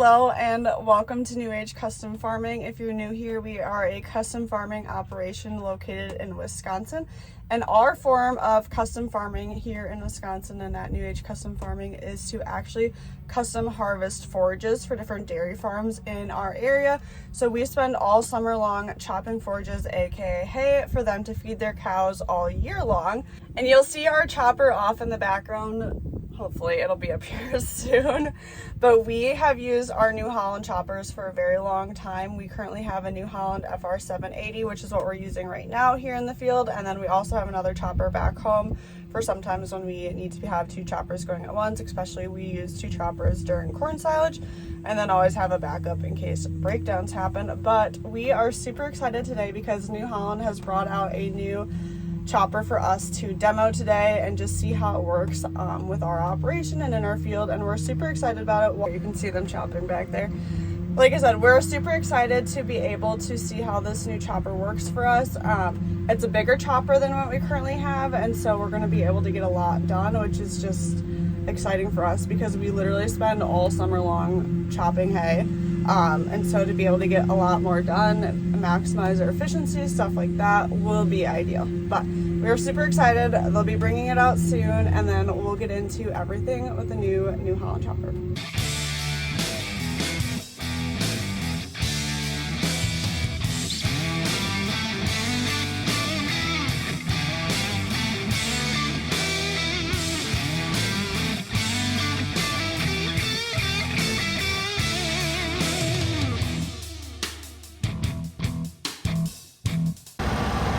Hello and welcome to New Age Custom Farming. If you're new here, we are a custom farming operation located in Wisconsin. And our form of custom farming here in Wisconsin and at New Age Custom Farming is to actually custom harvest forages for different dairy farms in our area. So we spend all summer long chopping forages, aka hay, for them to feed their cows all year long. And you'll see our chopper off in the background. Hopefully it'll be up here soon. But we have used our New Holland choppers for a very long time. We currently have a New Holland FR920, which is what we're using right now here in the field. And then we also have another chopper back home for sometimes when we need to have two choppers going at once, especially we use two choppers during corn silage, and then always have a backup in case breakdowns happen. But we are super excited today because New Holland has brought out a new chopper for us to demo today and just see how it works with our operation and in our field, and we're super excited about it. Well, you can see them chopping back there. Like I said, we're super excited to be able to see how this new chopper works for us. It's a bigger chopper than what we currently have, and so we're going to be able to get a lot done, which is just exciting for us because we literally spend all summer long chopping hay. And so to be able to get a lot more done and maximize our efficiency, stuff like that, will be ideal. But we're super excited. They'll be bringing it out soon, and then we'll get into everything with the New Holland chopper.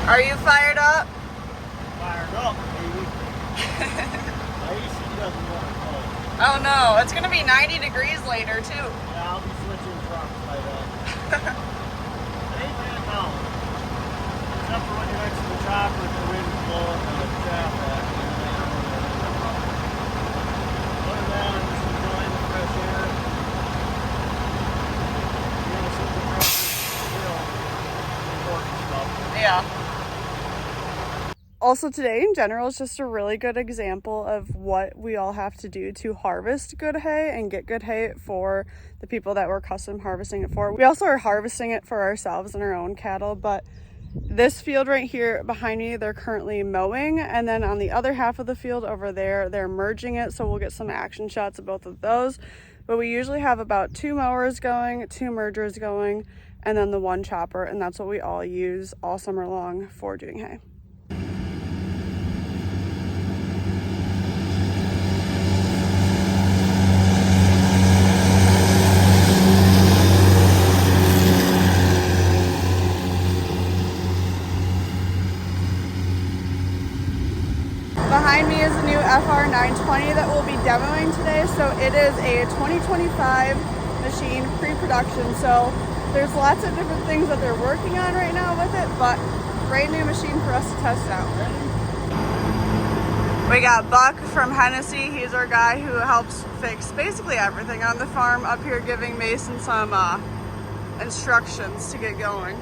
Are you fired up? Fired up, baby. My AC doesn't work. Oh no, it's gonna be 90 degrees later too. Yeah, I'll be switching trucks by then. It ain't bad now. Except for when you're next to the chopper, the wind's blowing the chaff back. Other than that, I'm just enjoying the fresh air. You know, some of the trucks are real important stuff. Yeah. Also today in general is just a really good example of what we all have to do to harvest good hay and get good hay for the people that we're custom harvesting it for. We also are harvesting it for ourselves and our own cattle, but this field right here behind me, they're currently mowing, and then on the other half of the field over there, they're merging it, so we'll get some action shots of both of those. But we usually have about 2 mowers going, 2 mergers going, and then the 1 chopper, and that's what we all use all summer long for doing hay. Behind me is a new FR920 that we'll be demoing today. So it is a 2025 machine, pre-production. So there's lots of different things that they're working on right now with it, but brand new machine for us to test out. We got Buck from Hennessy. He's our guy who helps fix basically everything on the farm up here, giving Mason some instructions to get going.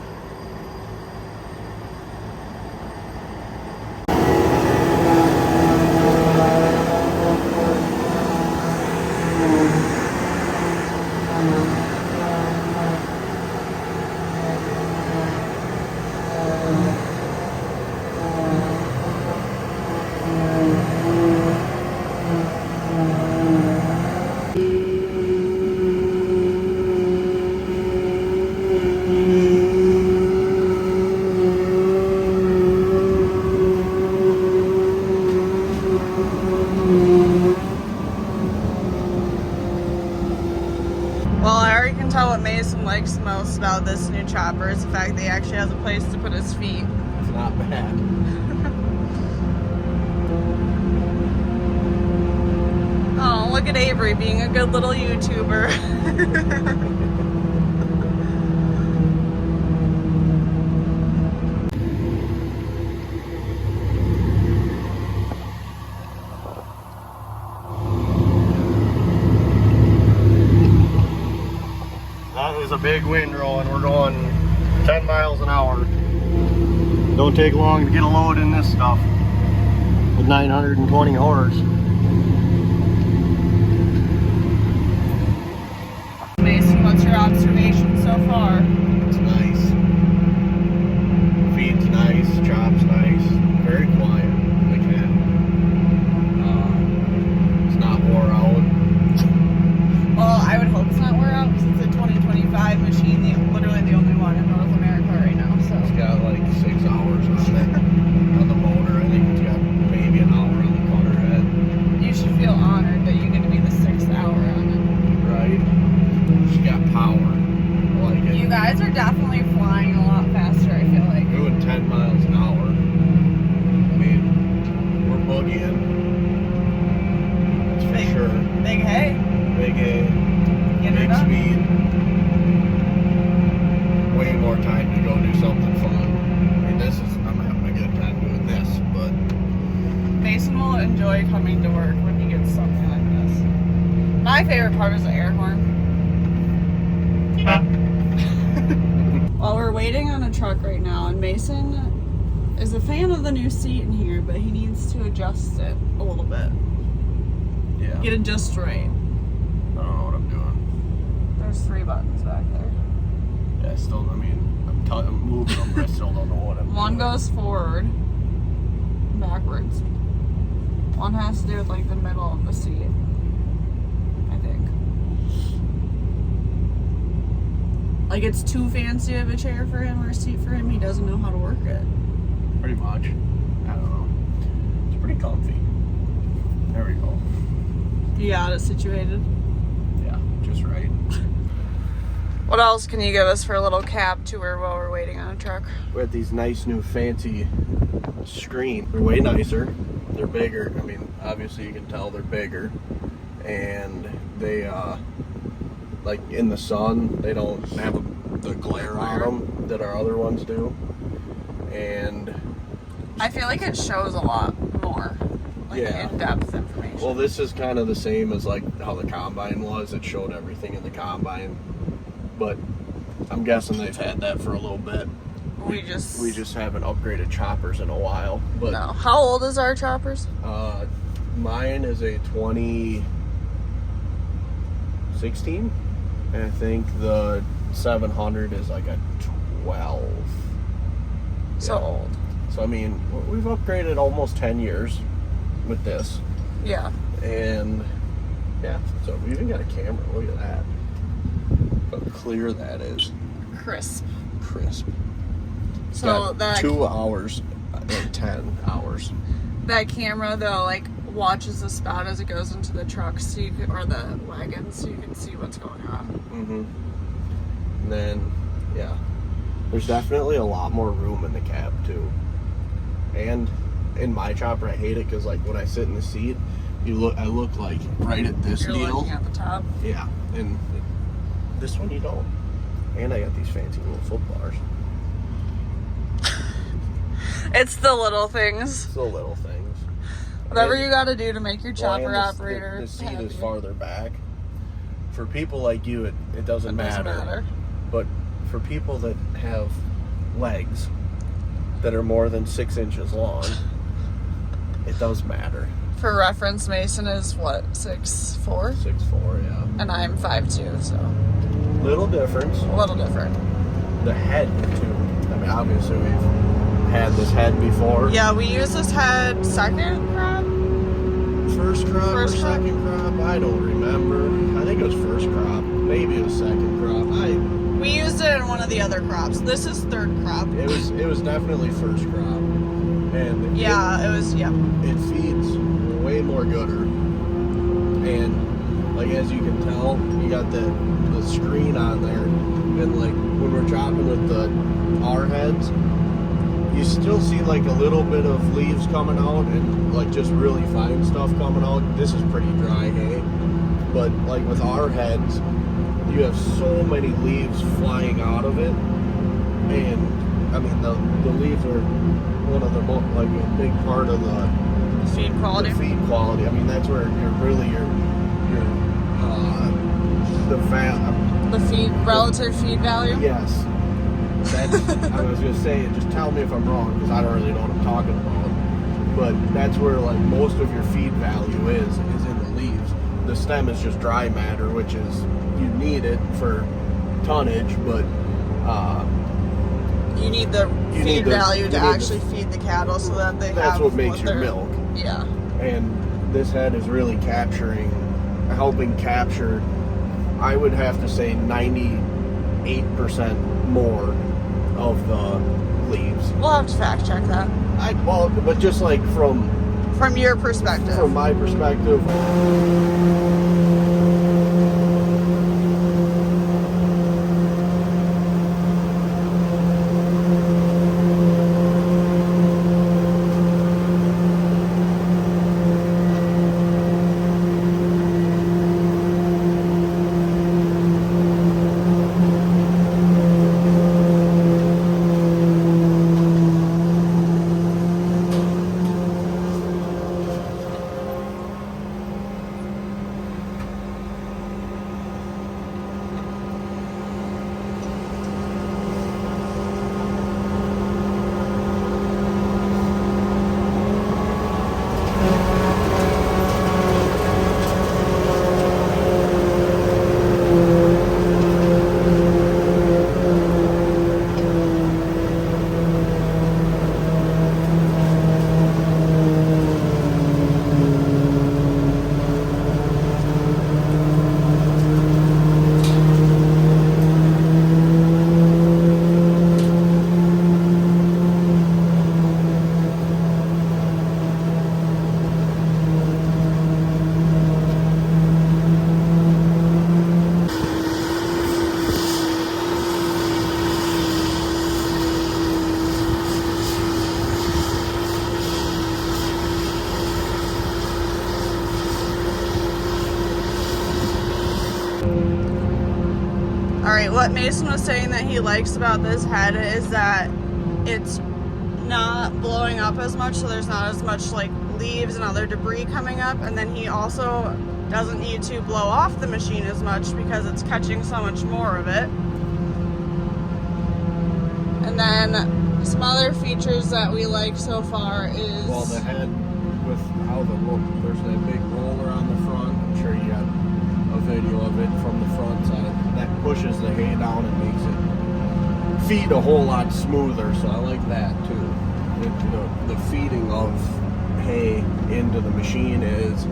What Mason likes most about this new chopper is the fact that he actually has a place to put his feet. It's not bad. Oh, look at Avery being a good little YouTuber. There's a big wind rolling. We're going 10 miles an hour. Don't take long to get a load in this stuff with 920 horse. Man. What's your observation so far? It's nice. Feed's nice, chop's nice. Very quiet. The cat. It's not wore out. Well, I would hope it's not wore out because it's a 2025 machine, literally the only one in North America right now. So It's got like 6 hours on it. On the motor, I think it's got maybe an hour on the cutter head. you should feel honored that you get to be the 6th hour on Right? She got power. I like it. it. You guys are definitely flying a lot faster, I feel like. Doing 10 miles an hour. I mean, we're boogieing. That's for Big- sure. Big hay. Big A, Get her big done. speed. Way more time to go do something fun. I mean, I'm having a good time doing this, but Mason will enjoy coming to work when he gets something like this. My favorite part is the air horn. Well, we're waiting on a truck right now, and Mason is a fan of the new seat in here, but he needs to adjust it a little bit. yeah, Get it just right. I don't know what I'm doing. There's 3 buttons back there. Yeah, I'm moving them, but I still don't know what I'm One doing. goes forward, backwards. One has to do with like the middle of the seat, I think. Like it's too fancy of a chair for him or a seat for him. He doesn't know how to work it. Pretty much. I don't know. It's pretty comfy. There we go. You got it situated. Yeah, just right. What else can you give us for a little cab tour while we're waiting on a truck? We have these nice new fancy screens. They're way nicer. They're bigger. I mean, obviously you can tell they're bigger. And they, like in the sun, they don't have the glare on them that our other ones do. And I feel like it shows a lot more, like Yeah. in-depth information. well, this is kind of the same as like how the combine was. It showed everything in the combine. But I'm guessing they've had that for a little bit. we just haven't upgraded choppers in a while. But no. How old is our choppers? mine is a 2016, and I think the 700 is like a 12. So Yeah. old. So I mean, we've upgraded almost 10 years with this, Yeah. and yeah. So we even got a camera. Look at that. How clear that is. Crisp. Crisp. So Got that 2 hours and 10 hours. that camera though, like watches the spout as it goes into the truck, so you can, or the wagon, so you can see what's going on. Mm-hmm. And then, yeah, there's definitely a lot more room in the cab too. And in my chopper, I hate it because like when I sit in the seat, I look like right at this You're deal. looking at the top. Yeah, and this one you don't. And I got these fancy little foot bars. It's the little things. It's the little things. Whatever And- you got to do to make your well, chopper and operator The seat happy. is farther back. For people like you, it doesn't It matter. doesn't matter. But for people that have legs that are more than 6 inches long, it does matter. For reference, Mason is what, 6'4"? 6'4", yeah. And I'm 5'2", so Little difference. a little different. The head, too. I mean, obviously we've had this head before. Yeah, we use this head second crop. First crop First or crop? second crop? I don't remember. I think it was first crop. Maybe it was second crop. We used it in one of the other crops. This is third crop. It was definitely first crop. And Yeah, it was, yeah. it feeds way more gooder. And like as you can tell, you got the screen on there. And like when we're chopping with the R heads, you still see like a little bit of leaves coming out and like just really fine stuff coming out. This is pretty dry hay. But like with our heads, you have so many leaves flying out of it. And I mean the leaves are one of the like a big part of the Feed quality. the feed quality. I mean that's where you're really the The feed, relative feed value. Yes. That's, I was going to say, just tell me if I'm wrong, because I don't really know what I'm talking about. But that's where, like, most of your feed value is in the leaves. The stem is just dry matter, which is you need it for tonnage, but you need the feed value to actually feed the cattle so that they have. That's what makes your milk. Yeah. And this head is really helping capture, I would have to say 98% more of the leaves. We'll have to fact check that. But just like from your perspective. From my perspective. Alright, what Mason was saying that he likes about this head is that it's not blowing up as much, so there's not as much like leaves and other debris coming up, and then he also doesn't need to blow off the machine as much because it's catching so much more of it. And then some other features that we like so far is... Well, the head with how there's that big roller on the front. I'm sure you got a video of it from the front side. That pushes the hay down and makes it feed a whole lot smoother, so I like that too. The feeding of hay into the machine is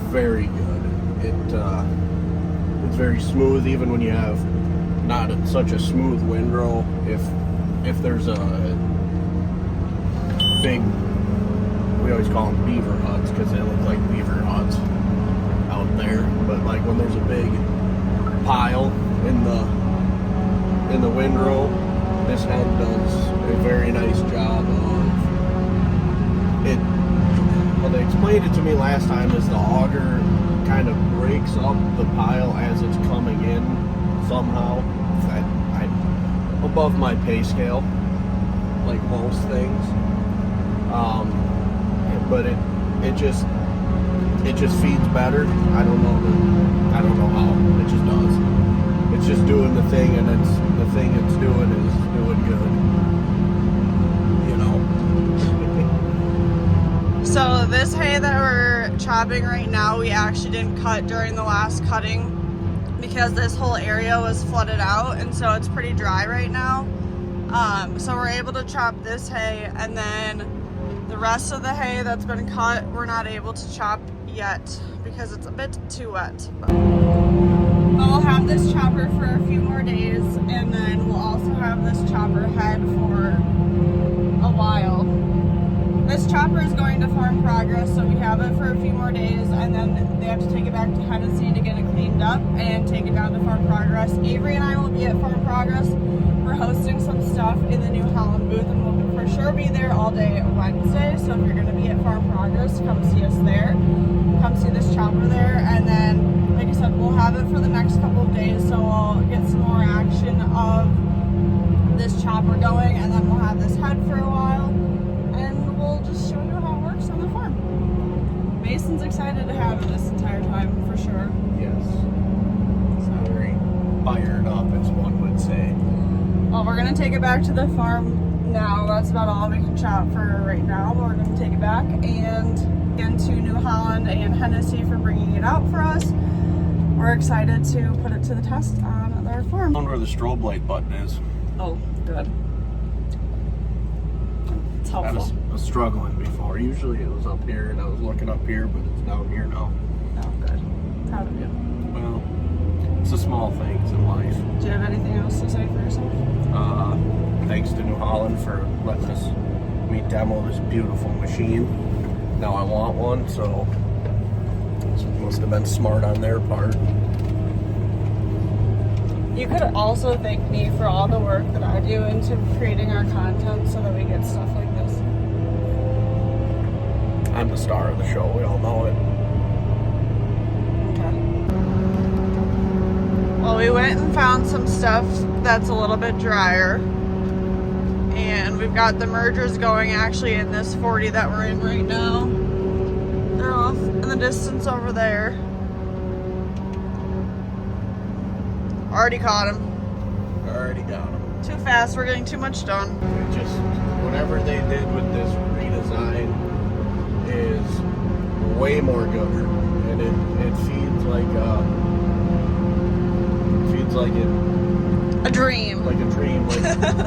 very good. It's very smooth, even when you have not such a smooth windrow. If there's a big, we always call them beaver huts because they look like beaver huts out there, but like when there's a big pile in the windrow, this head does a very nice job of it. Well, they explained it to me last time is the auger kind of breaks up the pile as it's coming in somehow. I'm above my pay scale, like most things, but it just feeds better. I don't know how. It just does. It's just doing the thing, and the thing it's doing is doing good. You know. So this hay that we're chopping right now, we actually didn't cut during the last cutting because this whole area was flooded out, and so it's pretty dry right now. So we're able to chop this hay, and then the rest of the hay that's been cut, we're not able to chop yet because it's a bit too wet. But we'll have this chopper for a few more days, and then we'll also have this chopper head for a while. This chopper is going to Farm Progress, so we have it for a few more days, and then they have to take it back to Hennessy to get it cleaned up and take it down to Farm Progress. Avery and I will be at Farm Progress. We're hosting some stuff in the New Holland booth, and we'll for sure be there all day Wednesday, so if you're going to be at Farm Progress, come see us there. Come see this chopper there, and then, like I said, we'll have it for the next couple of days, so we'll get some more action of this chopper going, and then we'll have this head for a while, and we'll just show you how it works on the farm. Mason's excited to have it this entire time, for sure. Yes. So very fired up, as one would say. Well, we're going to take it back to the farm now. That's about all we can chop for right now, but we're going to take it back and into New Holland and Hennessy for bringing it out for us. we're excited to put it to the test on our farm. I wonder where the strobe light button is. Oh, good. It's I helpful. was struggling before. Usually it was up here and I was looking up here, but it's down here now. Oh, good. Proud of you. Well, it's the small things in life. Do you have anything else to say for yourself? Thanks to New Holland for letting us demo this beautiful machine. Now I want one, so it must have been smart on their part. You could also thank me for all the work that I do into creating our content so that we get stuff like this. I'm the star of the show, we all know it. Okay. Well, we went and found some stuff that's a little bit drier. And we've got the mergers going actually in this 40 that we're in right now. They're off in the distance over there. Already caught him. Already got them. Too fast, we're getting too much done. It just, whatever they did with this redesign is way more gooder. And it feeds like A dream. like a dream,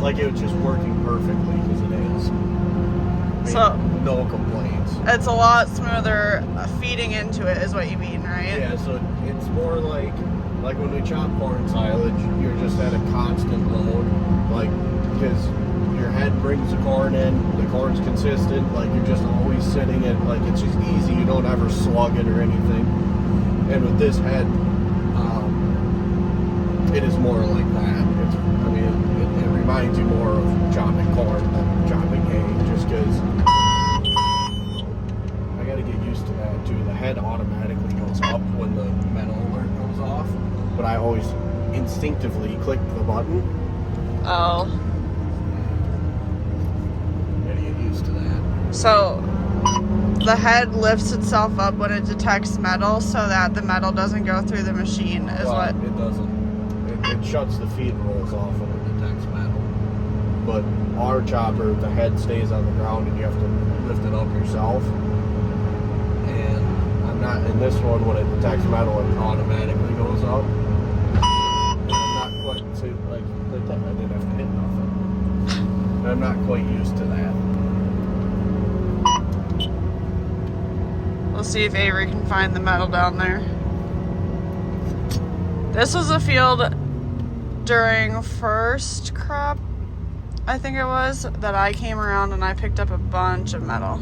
like it was just working perfectly because it is. So no complaints. it's a lot smoother feeding into it is what you mean, right? Yeah, so it's more like when we chop corn silage, you're just at a constant load, like because your head brings the corn in, the corn's consistent, like you're just always sitting at, like it's just easy, you don't ever slug it or anything. And with this head, it is more like that. It reminds you more of chopping corn than chopping hay, just because I gotta get used to that too. The head automatically goes up when the metal alert goes off, but I always instinctively click the button. Oh. Gotta get used to that. So the head lifts itself up when it detects metal so that the metal doesn't go through the machine is Well, what? it doesn't. It shuts the feed rolls off when it detects metal. But our chopper, the head stays on the ground and you have to lift it up yourself. And I'm not in this one, when it detects metal, it automatically goes up. And I'm not quite I didn't have to hit nothing. And I'm not quite used to that. We'll see if Avery can find the metal down there. This was a field during first crop, I think it was, that I came around and I picked up a bunch of metal.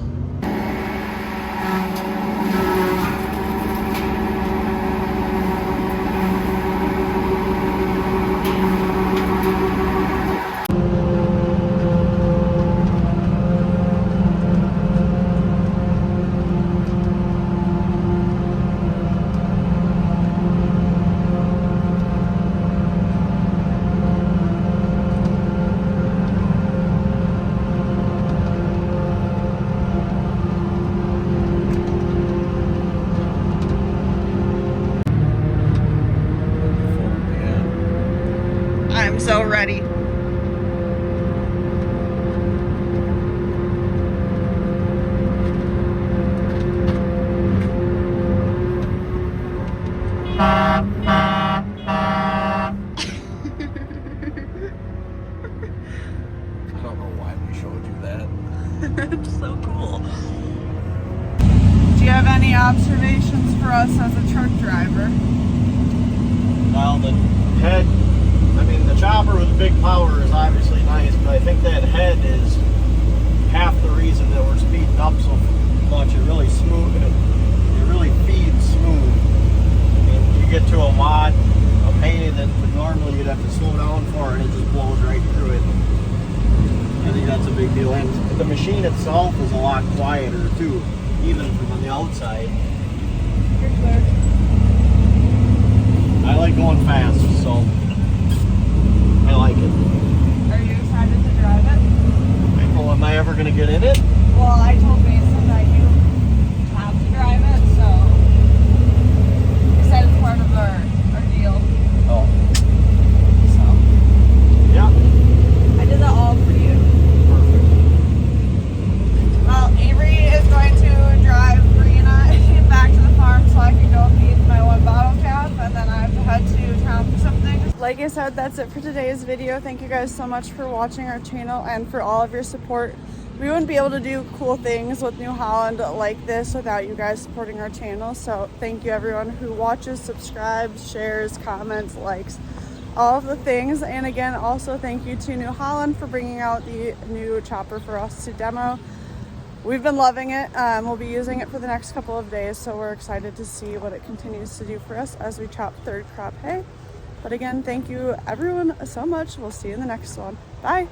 I'm so ready. I don't know why we showed you that. It's so cool. Do you have any observations for us as a truck driver? Well, the head, the chopper with big power is obviously nice, but I think that head is half the reason that we're speeding up so much. It really smooth, it really feeds smooth. You get to a wad of hay that normally you'd have to slow down for, and it just blows right through it. I think that's a big deal. And the machine itself is a lot quieter too, even from on the outside. You're clear. I like going fast, so I like it. Are you excited to drive it? Well, am I ever going to get in it? Well, I told Mason that you have to drive it, so he said it's part of our deal. Oh. So Yeah. I did that all for you. Perfect. Well, Avery is going to drive Bree and I back to the farm so I can go feed my one bottle calf, and then said, that's it for today's video. Thank you guys so much for watching our channel and for all of your support. We wouldn't be able to do cool things with New Holland like this without you guys supporting our channel. So thank you everyone who watches, subscribes, shares, comments, likes, all of the things. And again, also thank you to New Holland for bringing out the new chopper for us to demo. We've been loving it. We'll be using it for the next couple of days, so we're excited to see what it continues to do for us as we chop third crop hay. But again, thank you everyone so much. We'll see you in the next one. Bye.